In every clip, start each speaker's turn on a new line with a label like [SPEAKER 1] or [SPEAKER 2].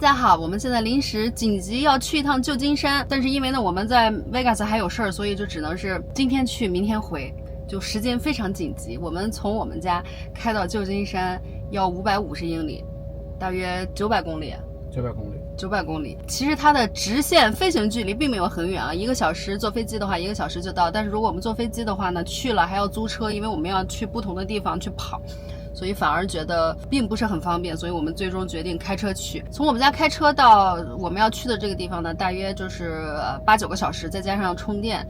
[SPEAKER 1] 大家好，我们现在临时紧急要去一趟旧金山，但是因为呢我们在 Vegas 还有事儿，所以就只能是今天去明天回，就时间非常紧急。我们从我们家开到旧金山要550英里，大约900公里。900公里，其实它的直线飞行距离并没有很远啊，1个小时坐飞机的话1个小时就到，但是如果我们坐飞机的话呢，去了还要租车，因为我们要去不同的地方去跑，所以反而觉得并不是很方便，所以我们最终决定开车去。从我们家开车到我们要去的这个地方呢，大约就是8、9个小时，再加上充电，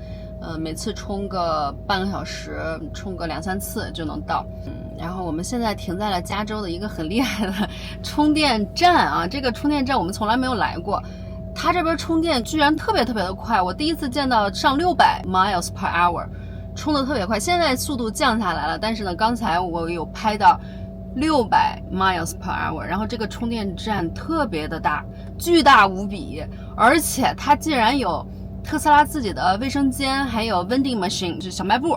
[SPEAKER 1] 每次充个半个小时，充个2、3次就能到。然后我们现在停在了加州的一个很厉害的充电站啊，这个充电站我们从来没有来过，它这边充电居然特别的快，我第一次见到上600 miles per hour， 充的特别快。现在速度降下来了，但是呢，刚才我有拍到600 miles per hour， 然后这个充电站特别的大，巨大无比，而且它竟然有特斯拉自己的卫生间，还有 vending machine， 就是小卖部。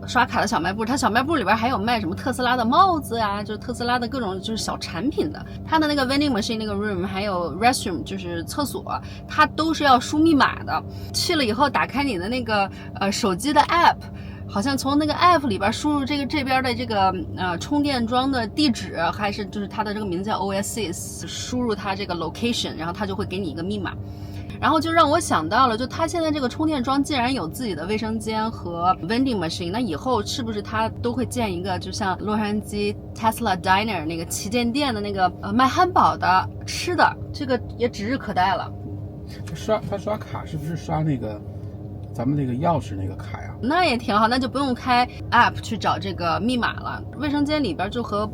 [SPEAKER 1] 刷卡的小卖部，它小卖部里边还有卖什么特斯拉的帽子啊，就是特斯拉的各种就是小产品的。它的那个 vending machine 那个 room 还有 restroom 就是厕所，它都是要输密码的。去了以后打开你的那个手机的 app， 好像从那个 app 里边输入这边的这个充电桩的地址，还是就是它的这个名字叫 Oasis， 输入它这个 location， 然后它就会给你一个密码。然后就让我想到了，就他现在这个充电桩既然有自己的卫生间和 vending machine， 那以后是不是他都会建一个就像洛杉矶 Tesla Diner 那个旗舰店的那个卖汉堡的吃的，这个也指日可待了。
[SPEAKER 2] 他刷卡是不是刷那个咱们那个钥匙那个卡呀？
[SPEAKER 1] 那也挺好，那就不用开 app 去找这个密码了。卫生间里边就和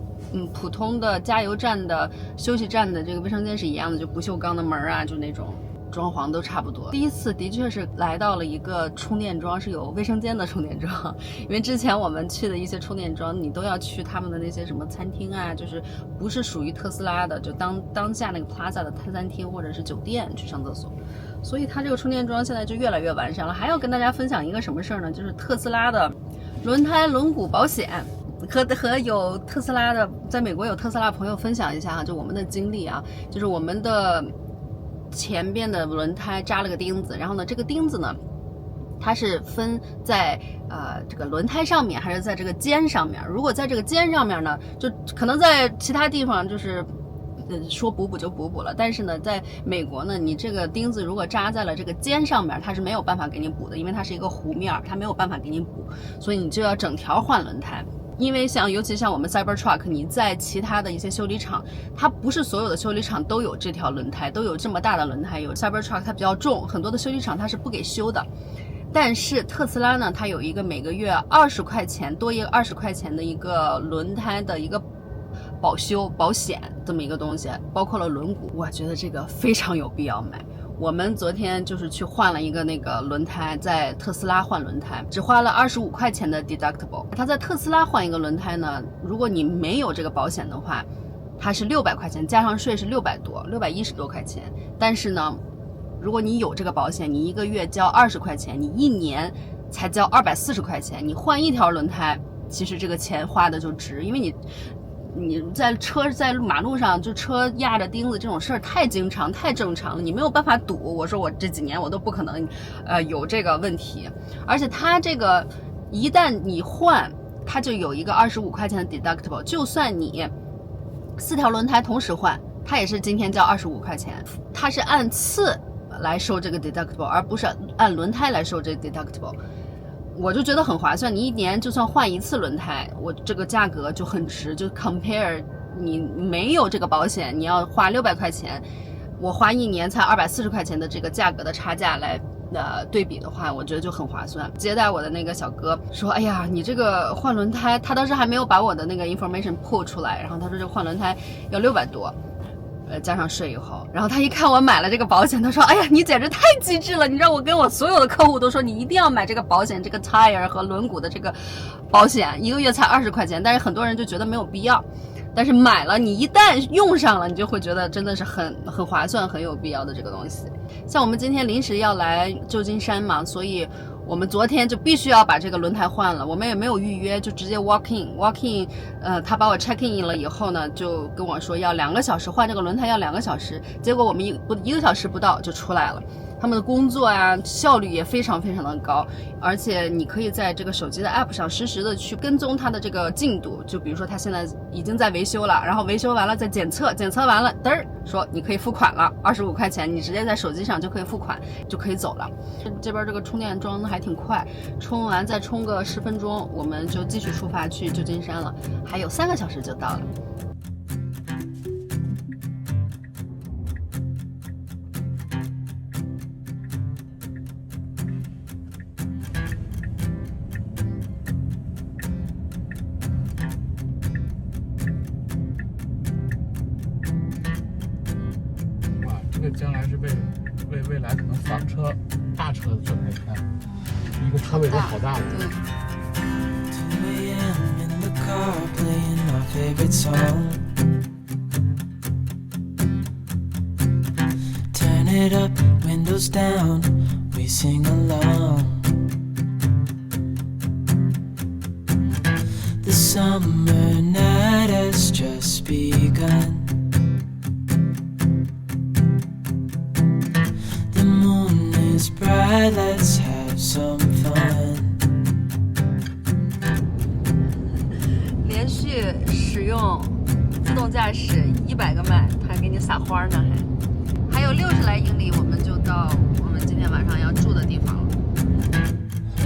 [SPEAKER 1] 普通的加油站的休息站的这个卫生间是一样的，就不锈钢的门啊，就那种装潢都差不多。第一次的确是来到了一个充电桩是有卫生间的充电桩，因为之前我们去的一些充电桩你都要去他们的那些什么餐厅啊，就是不是属于特斯拉的，就当下那个 Plaza 的餐厅或者是酒店去上厕所。所以它这个充电桩现在就越来越完善了。还要跟大家分享一个什么事儿呢，就是特斯拉的轮胎轮毂保险，和有特斯拉的在美国有特斯拉的朋友分享一下哈，就我们的经历啊，就是我们的前边的轮胎扎了个钉子，然后呢这个钉子呢它是分在这个轮胎上面还是在这个尖上面。如果在这个尖上面呢，就可能在其他地方就是说补就补了，但是呢在美国呢，你这个钉子如果扎在了这个尖上面，它是没有办法给你补的，因为它是一个弧面，它没有办法给你补，所以你就要整条换轮胎。因为尤其像我们 Cybertruck， 你在其他的一些修理厂，它不是所有的修理厂都有这条轮胎，都有这么大的轮胎。有 Cybertruck 它比较重，很多的修理厂它是不给修的。但是特斯拉呢，它有一个每个月20块钱，多一个20块钱的一个轮胎的一个保险这么一个东西，包括了轮毂。我觉得这个非常有必要买。我们昨天就是去换了一个那个轮胎，在特斯拉换轮胎，只花了25块钱的 deductible。它在特斯拉换一个轮胎呢，如果你没有这个保险的话，它是600块钱，加上税是600多，610多块钱。但是呢，如果你有这个保险，你1个月交20块钱，你1年才交240块钱，你换一条轮胎，其实这个钱花的就值，因为你在马路上就车压着钉子这种事儿太经常太正常了，你没有办法赌。我说我这几年我都不可能有这个问题。而且它这个一旦你换，它就有一个25块钱的 deductible， 就算你4条轮胎同时换，它也是今天交25块钱。它是按次来收这个 deductible， 而不是按轮胎来收这个 deductible。我就觉得很划算，你1年就算换1次轮胎，我这个价格就很值。就 compare 你没有这个保险，你要花600块钱，我花1年才240块钱的这个价格的差价来对比的话，我觉得就很划算。接待我的那个小哥说，哎呀，你这个换轮胎，他当时还没有把我的那个 information pull 出来，然后他说这换轮胎要600多。加上税以后，然后他一看我买了这个保险，他说，哎呀，你简直太机智了，你知道我跟我所有的客户都说你一定要买这个保险，这个 tire 和轮毂的这个保险，1个月才20块钱，但是很多人就觉得没有必要。但是买了，你一旦用上了，你就会觉得真的是很划算，很有必要的这个东西。像我们今天临时要来旧金山嘛，所以我们昨天就必须要把这个轮胎换了，我们也没有预约，就直接 walk in，他把我 check in 了以后呢，就跟我说要2个小时换这个轮胎，要2个小时，结果我们一个小时不到就出来了。他们的工作啊效率也非常的高，而且你可以在这个手机的 app 上实时的去跟踪它的这个进度，就比如说它现在已经在维修了，然后维修完了再检测完了，嘚儿说你可以付款了，25块钱，你直接在手机上就可以付款，就可以走了。这边这个充电桩还挺快，充完再充个10分钟，我们就继续出发去旧金山了，还有3个小时就到了。
[SPEAKER 2] 这个将来是为未来可能房车、大车的准备看，一个车位都好大的。
[SPEAKER 1] 对。
[SPEAKER 3] Turn it up, windows down, we sing along. The summer night has just begun.The moon is bright, let's have some fun.
[SPEAKER 1] 连续使用自动驾驶100个迈，它还给你撒花呢，还有60来英里，我们就到我们今天晚上要住的地方了。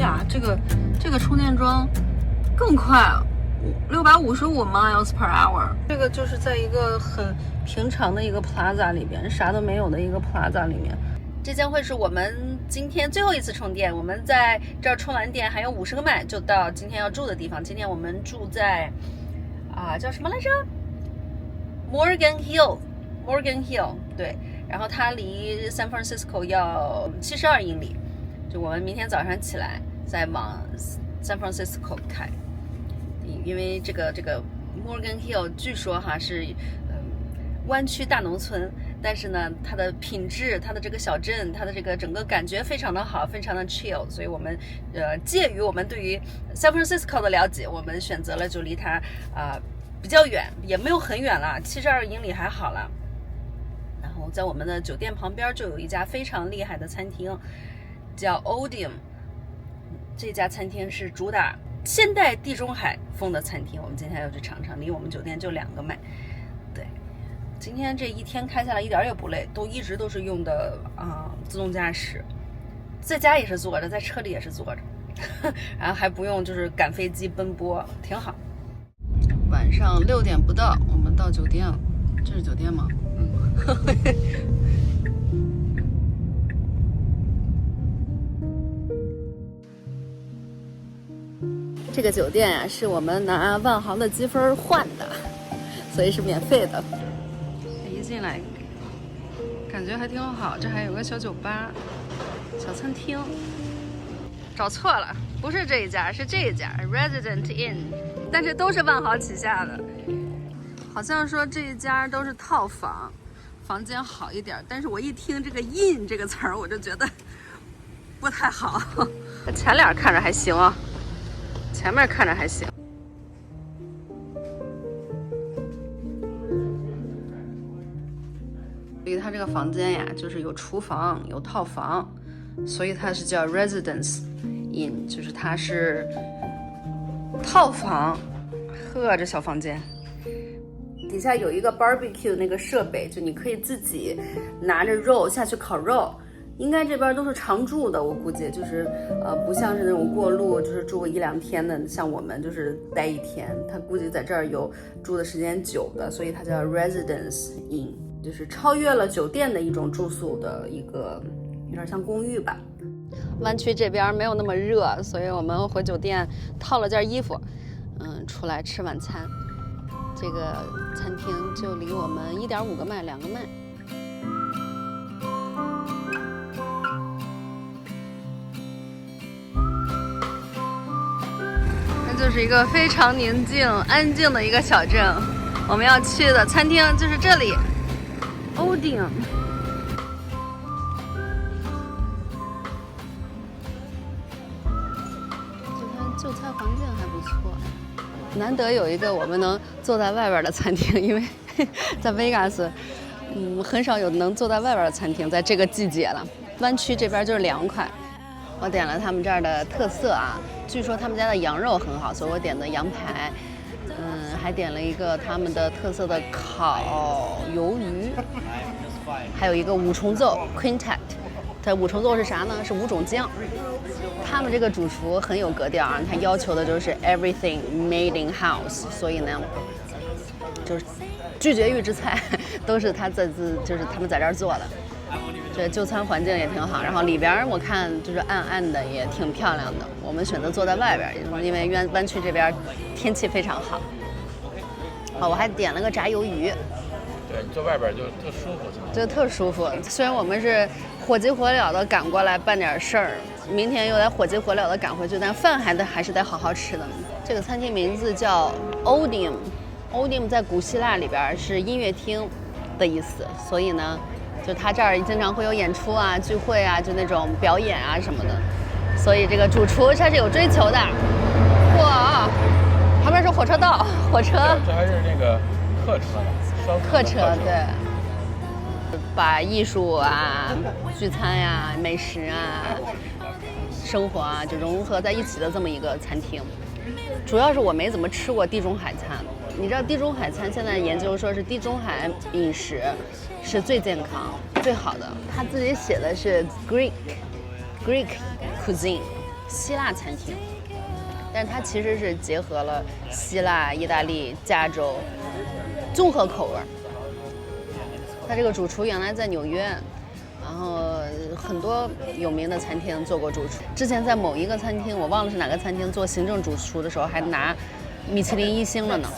[SPEAKER 1] 呀，这个充电桩更快，655 miles per hour。这个就是在一个很平常的一个 plaza 里边，啥都没有的一个 plaza 里面。这将会是我们今天最后一次充电，我们在这儿充完电还有50个迈就到今天要住的地方。今天我们住在叫什么来着 Morgan Hill， 对，然后它离 San Francisco 要72英里，就我们明天早上起来再往 San Francisco 开，因为这个 Morgan Hill 据说是湾区大农村，但是呢它的品质，它的这个小镇，它的这个整个感觉非常的好，非常的 chill， 所以我们介于我们对于 San Francisco 的了解，我们选择了就离它比较远，也没有很远了，72英里还好了。然后在我们的酒店旁边就有一家非常厉害的餐厅叫 Odeum， 这家餐厅是主打现代地中海风的餐厅，我们今天要去尝尝，离我们酒店就2个迈。对，今天这一天开下来一点也不累，一直都是用的自动驾驶，在家也是坐着，在车里也是坐着然后还不用就是赶飞机奔波，挺好。晚上6点不到我们到酒店了，这是酒店吗？这个酒店啊，是我们拿万豪的积分换的，所以是免费的。一进来感觉还挺好，这还有个小酒吧、小餐厅。找错了，不是这一家，是这一家 Resident Inn， 但是都是万豪旗下的。好像说这一家都是套房，房间好一点，但是我一听这个 Inn 这个词儿，我就觉得不太好。前脸看着还行啊，前面看着还行。所以它这个房间呀，就是有厨房有套房，所以它是叫 Residence Inn， 就是它是套房。呵，这小房间底下有一个 barbecue 那个设备，就你可以自己拿着肉下去烤肉。应该这边都是常住的，我估计就是不像是那种过路，就是住个1-2天的，像我们就是待1天。他估计在这儿有住的时间久的，所以它叫 Residence Inn， 就是超越了酒店的一种住宿的一个，有点像公寓吧。湾区这边没有那么热，所以我们回酒店套了件衣服，出来吃晚餐。这个餐厅就离我们1.5个迈2个迈。这就是一个非常宁静安静的一个小镇，我们要去的餐厅就是这里，欧鼎。就餐环境还不错，难得有一个我们能坐在外边的餐厅，因为在 Vegas， 很少有能坐在外边的餐厅，在这个季节了。湾区这边就是凉快。我点了他们这儿的特色啊，据说他们家的羊肉很好，所以我点的羊排。还点了一个他们的特色的烤鱿鱼，还有一个五重奏 Quintet。它五重奏是啥呢？是5种酱。他们这个主厨很有格调啊，他要求的就是 everything made in house， 所以呢，就是拒绝预制菜都是就是他们在这儿做的。这就餐环境也挺好，然后里边我看就是暗暗的，也挺漂亮的。我们选择坐在外边，因为湾区这边天气非常好。我还点了个炸鱿鱼。
[SPEAKER 2] 对，你坐外边就特舒服，
[SPEAKER 1] 就特舒服。虽然我们是火急火燎的赶过来办点事儿，明天又得火急火燎的赶回去，但饭还是得好好吃的。这个餐厅名字叫 Odeum，Odeum 在古希腊里边是音乐厅的意思，所以呢，就他这儿经常会有演出啊、聚会啊，就那种表演啊什么的。所以这个主厨他是有追求的。哇，旁边是火车道，火车。
[SPEAKER 2] 这还是那个客车呢。
[SPEAKER 1] 客车对，把艺术啊、聚餐呀、美食啊、生活啊就融合在一起的这么一个餐厅。主要是我没怎么吃过地中海餐，你知道地中海餐现在研究说是地中海饮食是最健康、最好的。他自己写的是 Greek cuisine， 希腊餐厅，但是它其实是结合了希腊、意大利、加州。综合口味。他这个主厨原来在纽约，然后很多有名的餐厅做过主厨。之前在某一个餐厅，我忘了是哪个餐厅做行政主厨的时候，还拿米其林1星了呢。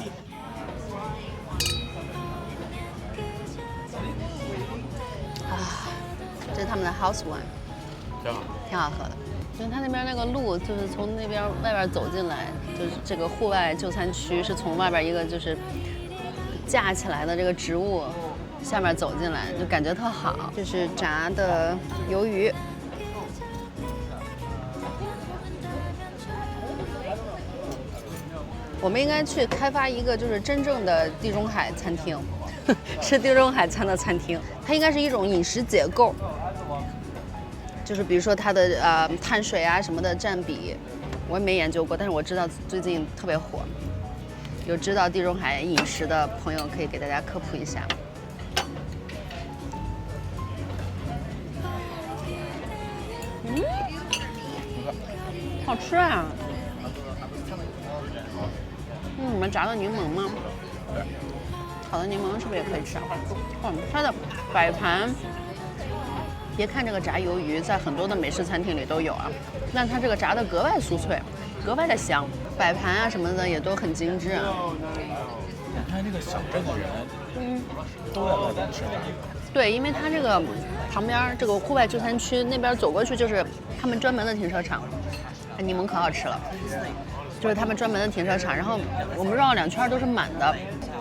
[SPEAKER 1] 这是他们的 House Wine， 挺好喝的。因为他那边那个路就是从那边外边走进来，就是这个户外就餐区是从外边一个就是架起来的这个植物下面走进来，就感觉特好。这是炸的鱿鱼，我们应该去开发一个就是真正的地中海餐厅，吃地中海餐的餐厅。它应该是一种饮食结构，就是比如说它的碳水啊什么的占比，我也没研究过，但是我知道最近特别火。有知道地中海饮食的朋友可以给大家科普一下。好吃啊！你们炸的柠檬吗？炒的柠檬是不是也可以吃啊？它的摆盘，别看这个炸鱿鱼在很多的美式餐厅里都有啊，但它这个炸的格外酥脆，格外的香。摆盘啊什么的也都很精致啊。
[SPEAKER 2] 你看这个小镇的人，都在外边吃饭。
[SPEAKER 1] 对，因为它这个旁边这个户外就餐区那边走过去就是他们专门的停车场，柠檬可好吃了，就是他们专门的停车场。然后我们绕2圈都是满的，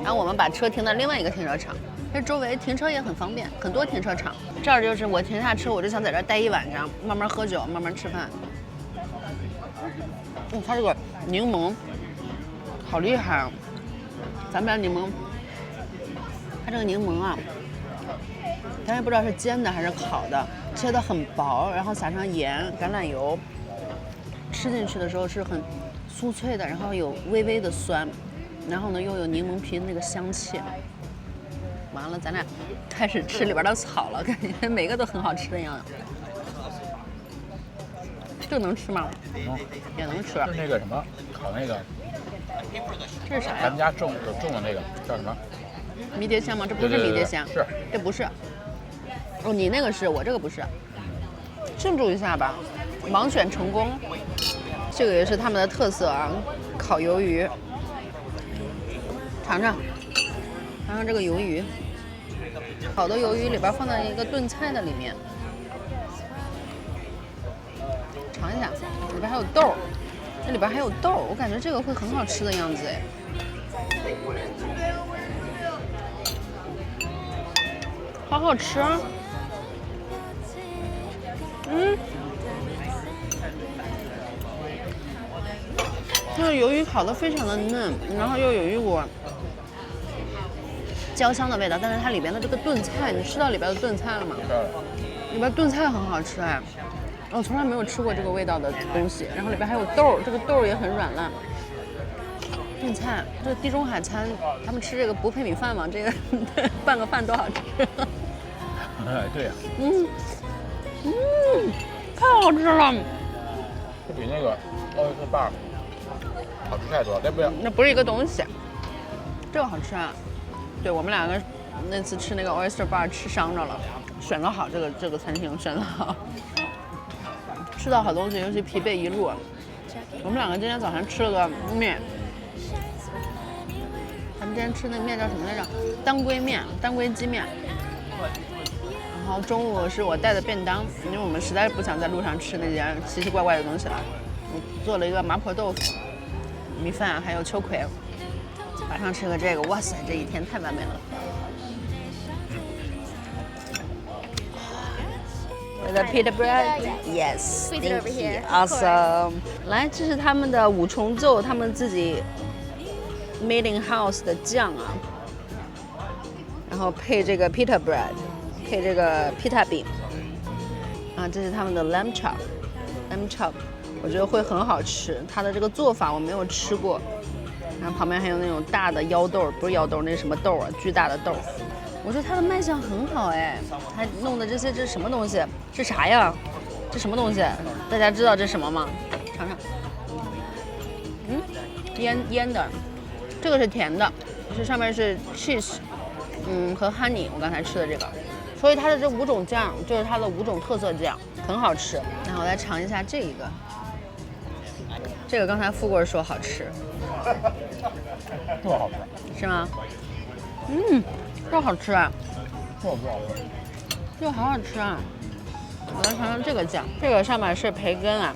[SPEAKER 1] 然后我们把车停在另外一个停车场。这周围停车也很方便，很多停车场。这儿就是我停下车，我就想在这儿待一晚上，慢慢喝酒，慢慢吃饭。它这个柠檬好厉害啊！咱们家柠檬，它这个柠檬啊，咱也不知道是煎的还是烤的，切得很薄，然后撒上盐、橄榄油，吃进去的时候是很酥脆的，然后有微微的酸，然后呢又有柠檬皮的那个香气。完了，咱俩开始吃里边的草了，感觉每个都很好吃的样子。这能吃吗？也能吃。
[SPEAKER 2] 是那个什么烤那个，
[SPEAKER 1] 这是啥呀？
[SPEAKER 2] 咱们家种的那个叫什么？
[SPEAKER 1] 迷迭香吗？这不是迷迭香，
[SPEAKER 2] 是，
[SPEAKER 1] 这不是。哦，你那个是，我这个不是。庆祝一下吧，盲选成功。这个也是他们的特色啊，烤鱿鱼。尝尝，尝尝这个鱿鱼。烤的鱿鱼里边放在一个炖菜的里面。尝一下，里边还有豆，这里边还有豆，我感觉这个会很好吃的样子哎。好好吃啊！这个鱿鱼烤得非常的嫩，然后又有一股焦香的味道，但是它里边的这个炖菜，你吃到里边的炖菜了吗？里边炖菜很好吃哎，我从来没有吃过这个味道的东西。然后里边还有豆，这个豆也很软烂。炖菜，这地中海餐，他们吃这个不配米饭吗？这个拌个饭多好吃。
[SPEAKER 2] 对呀、
[SPEAKER 1] 太好吃了。
[SPEAKER 2] 这比那个oyster bar好吃太多了，对不对？
[SPEAKER 1] 那不是一个东西，这个好吃啊。对，我们两个那次吃那个 oyster bar 吃伤着了，选得好，这个餐厅选得好，吃到好东西，尤其疲惫一路。我们两个今天早上吃了个面，咱们今天吃那面叫什么来着？当归面，当归鸡面。然后中午是我带的便当，因为我们实在不想在路上吃那些奇奇怪怪的东西了。我做了一个麻婆豆腐、米饭，还有秋葵。晚上吃个这个，哇塞，这一天太完美了。The pita bread, yes,
[SPEAKER 4] Squeeze it over
[SPEAKER 1] thank you,
[SPEAKER 4] here.
[SPEAKER 1] awesome. 来，这是他们的五重奏，他们自己 made in house 的酱啊，然后配这个 pita bread， 配这个 pita 饼，啊，这是他们的 lamb chop，我觉得会很好吃。它的这个做法我没有吃过，然后旁边还有那种大的腰豆，不是腰豆，那是什么豆啊？巨大的豆。我觉得它的卖相很好哎，还弄的这些，这是什么东西？这啥呀？这什么东西？大家知道这是什么吗？尝尝。腌的，这个是甜的，这上面是 cheese， 和 honey， 我刚才吃的这个，所以它的这5种酱就是它的5种特色酱，很好吃。那我来尝一下这一个，这个刚才富贵说好吃，
[SPEAKER 2] 这好吃，
[SPEAKER 1] 是吗？这好吃啊！
[SPEAKER 2] 这不好吃。
[SPEAKER 1] 这个好好吃啊！我来尝尝这个酱，这个上面是培根啊，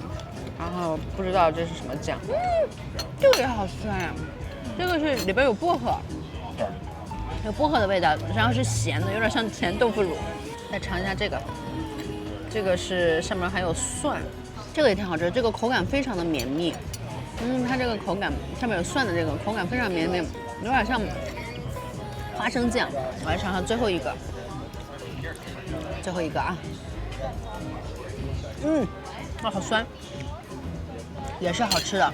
[SPEAKER 1] 然后不知道这是什么酱。这个也好酸呀、这个是里边有薄荷，
[SPEAKER 2] 对，
[SPEAKER 1] 有薄荷的味道，然后是咸的，有点像甜豆腐乳。再尝一下这个，这个是上面还有蒜，这个也挺好吃，这个口感非常的绵密。它这个口感上面有蒜的这个口感非常绵密，有点像花生酱。我来尝尝最后一个，啊，好酸，也是好吃的，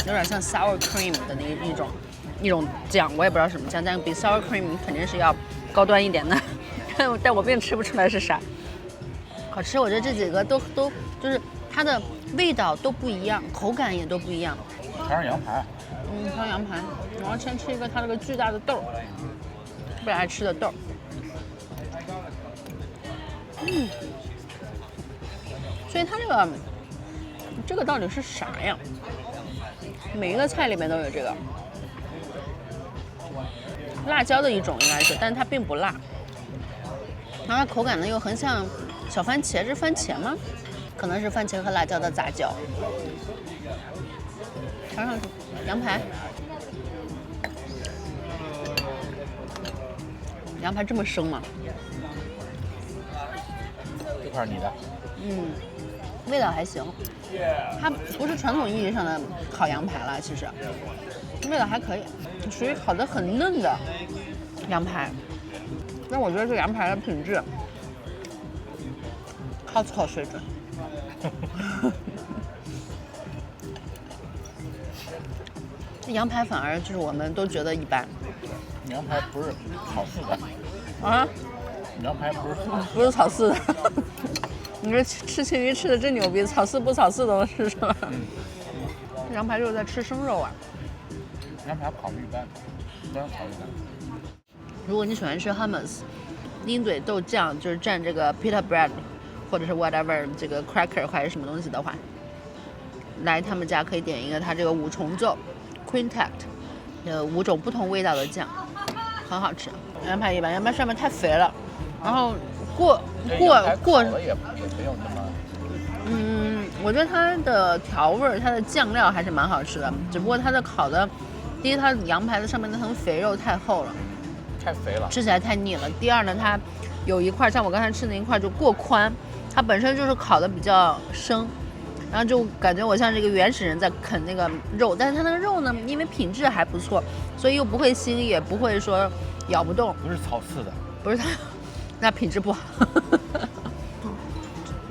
[SPEAKER 1] 有点像 sour cream 的一种酱，我也不知道什么酱，但比 sour cream 肯定是要高端一点的，但我并吃不出来是啥。好吃，我觉得这几个都就是它的味道都不一样，口感也都不一样。
[SPEAKER 2] 还是羊排。
[SPEAKER 1] 还有羊排，我要先吃一个它那个巨大的豆，特别爱吃的豆。所以它这个到底是啥呀？每一个菜里面都有这个辣椒的一种应该是，但是它并不辣。然后它口感呢又很像小番茄，这是番茄吗？可能是番茄和辣椒的杂交。尝尝羊排，羊排这么生吗？
[SPEAKER 2] 这块是你的。
[SPEAKER 1] 味道还行，它不是传统意义上的烤羊排了，其实味道还可以，属于烤得很嫩的羊排。但我觉得这羊排的品质Costco水准。羊排反而就是我们都觉得一般。
[SPEAKER 2] 羊排不是炒四的。
[SPEAKER 1] 啊？
[SPEAKER 2] 羊排
[SPEAKER 1] 不是炒四的。你说吃青鱼吃的真牛逼，炒四不炒四都是吧？羊排就是在吃生肉啊。
[SPEAKER 2] 羊排烤一般，不让炒一般。
[SPEAKER 1] 如果你喜欢吃 hummus， 鹰嘴豆酱就是蘸这个 pita bread， 或者是 whatever 这个 cracker 还是什么东西的话，来他们家可以点一个它这个5重奏 quintet， 5种不同味道的酱，很好吃。羊排一般，羊排上面太肥了，然后过
[SPEAKER 2] 了也没有那么。
[SPEAKER 1] 我觉得它的调味它的酱料还是蛮好吃的，只不过它的烤的，第一它羊排的上面那层肥肉太厚了，
[SPEAKER 2] 太肥了。
[SPEAKER 1] 吃起来太腻了。第二呢，它有一块像我刚才吃的那一块就过宽，它本身就是烤的比较生，然后就感觉我像这个原始人在啃那个肉，但是它那个肉呢，因为品质还不错，所以又不会腥，也不会说咬不动。
[SPEAKER 2] 不是草饲的，
[SPEAKER 1] 不是它，那品质不好。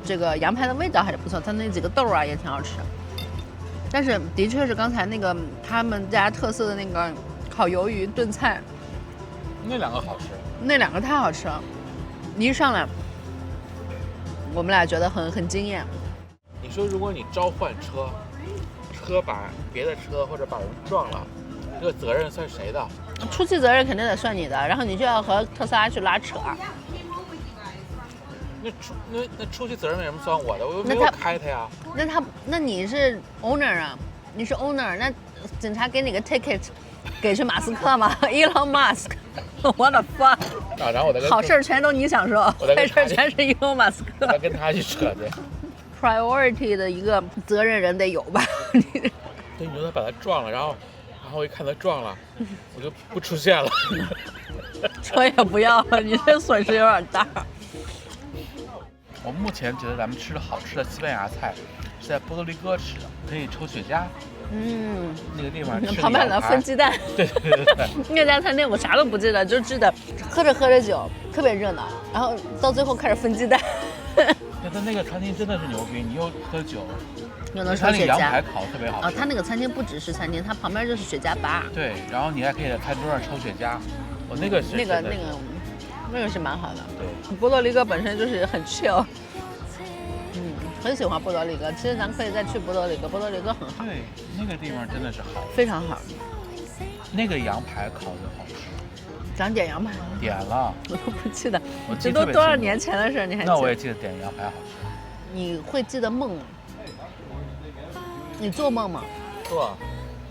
[SPEAKER 1] 这个羊排的味道还是不错，它那几个豆啊也挺好吃。但是的确是刚才那个他们家特色的那个烤鱿鱼炖菜，
[SPEAKER 2] 那两个好吃。
[SPEAKER 1] 那两个太好吃了。一上来，我们俩觉得很惊艳。
[SPEAKER 2] 你说如果你召唤车，车把别的车或者把人撞了，这个责任算谁的？
[SPEAKER 1] 初期责任肯定得算你的，然后你就要和特斯拉去拉扯。
[SPEAKER 2] 那出去责任为什么算我的？我又没有开它呀。
[SPEAKER 1] 那你是 owner 啊，你是 owner， 那警察给你个 ticket， 给去马斯克吗？Elon Musk，what the fuck？
[SPEAKER 2] 然后我再跟
[SPEAKER 1] 好事全都你想说，坏事全是 Elon 马斯克。
[SPEAKER 2] 再跟他去扯去。
[SPEAKER 1] priority 的一个责任人得有吧？
[SPEAKER 2] 对，你说他把他撞了，然后我一看他撞了，我就不出现了。
[SPEAKER 1] 车也不要了，你这损失有点大。
[SPEAKER 2] 我目前觉得咱们吃的好吃的西班牙菜是在波多黎各吃的，可以抽雪茄。那个地方
[SPEAKER 1] 旁边能分鸡蛋。
[SPEAKER 2] 对。
[SPEAKER 1] 那家餐厅我啥都不记得，就记得喝着酒特别热闹，然后到最后开始分鸡蛋。
[SPEAKER 2] 他那个餐厅真的是牛逼，你又喝酒，
[SPEAKER 1] 又能抽雪茄。
[SPEAKER 2] 羊排烤特别好吃。
[SPEAKER 1] 他那个餐厅不只是餐厅，他旁边就是雪茄吧。
[SPEAKER 2] 对，然后你还可以在餐桌上抽雪茄。我那个是
[SPEAKER 1] 那个是蛮好的。
[SPEAKER 2] 对，
[SPEAKER 1] 波多黎各本身就是很 chill。很喜欢波多黎各，其实咱可以再去波多黎各，波多黎各很好。
[SPEAKER 2] 对，那个地方真的是好，
[SPEAKER 1] 非常好。
[SPEAKER 2] 那个羊排烤的好吃。
[SPEAKER 1] 咱点羊排吗？
[SPEAKER 2] 点了，
[SPEAKER 1] 我都不记得，
[SPEAKER 2] 这
[SPEAKER 1] 都多少年前的事，你还记得？
[SPEAKER 2] 那我也记得点羊排好吃。
[SPEAKER 1] 你会记得梦吗？你做梦吗？
[SPEAKER 2] 做。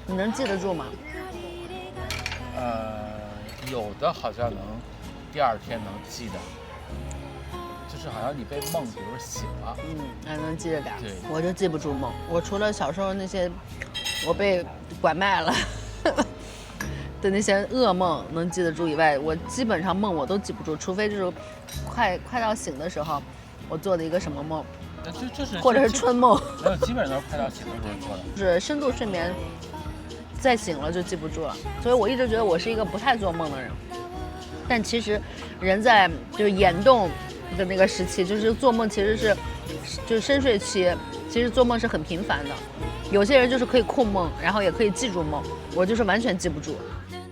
[SPEAKER 1] 你能记得住吗？
[SPEAKER 2] 有的好像能，第二天能记得。就是好像你被梦，比如醒了，
[SPEAKER 1] 还能记着点。
[SPEAKER 2] 对，
[SPEAKER 1] 我就记不住梦。我除了小时候那些我被拐卖了的那些噩梦能记得住以外，我基本上梦我都记不住，除非就是快到醒的时候，我做的一个什么梦，或者是春梦。
[SPEAKER 2] 基本上都是快到醒的时候做的。
[SPEAKER 1] 就是深度睡眠，再醒了就记不住了。所以我一直觉得我是一个不太做梦的人。但其实人在就是眼动的那个时期，就是做梦其实是就是深睡期，其实做梦是很频繁的。有些人就是可以控梦，然后也可以记住梦，我就是完全记不住。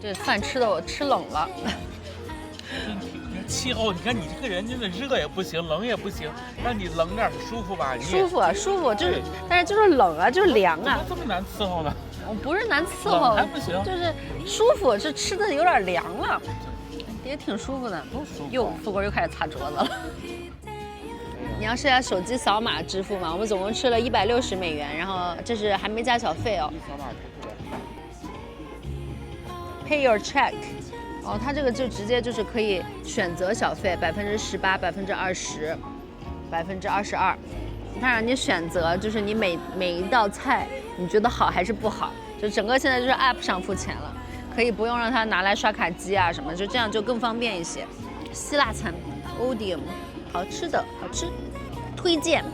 [SPEAKER 1] 这饭吃的我吃冷了。
[SPEAKER 2] 气候，你看你这个人真的热也不行，冷也不行，让你冷点舒服吧？
[SPEAKER 1] 舒服啊，舒服，就是，但是就是冷啊，就是凉啊。
[SPEAKER 2] 怎么这么难伺候呢？
[SPEAKER 1] 我不是难伺候，
[SPEAKER 2] 还不行，
[SPEAKER 1] 就是舒服，是吃的有点凉了，也挺舒服的。富贵又开始擦桌子了。你要试下手机扫码支付吗？我们总共吃了160美元，然后这是还没加小费哦。Pay your check。哦，它这个就直接就是可以选择小费，18%、20%、22%，它让你选择，就是你每一道菜你觉得好还是不好，就整个现在就是 App 上付钱了，可以不用让它拿来刷卡机啊什么，就这样就更方便一些。希腊餐 Odeum， 好吃的，好吃，推荐。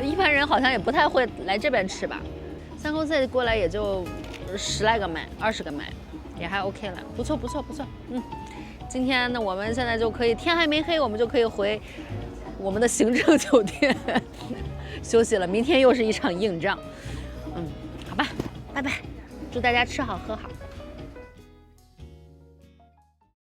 [SPEAKER 1] 一般人好像也不太会来这边吃吧，San Jose过来也就10来个麦，20个麦。也还 OK 了，不错。今天呢，我们现在就可以天还没黑，我们就可以回我们的行政酒店休息了。明天又是一场硬仗。好吧，拜拜，祝大家吃好喝好。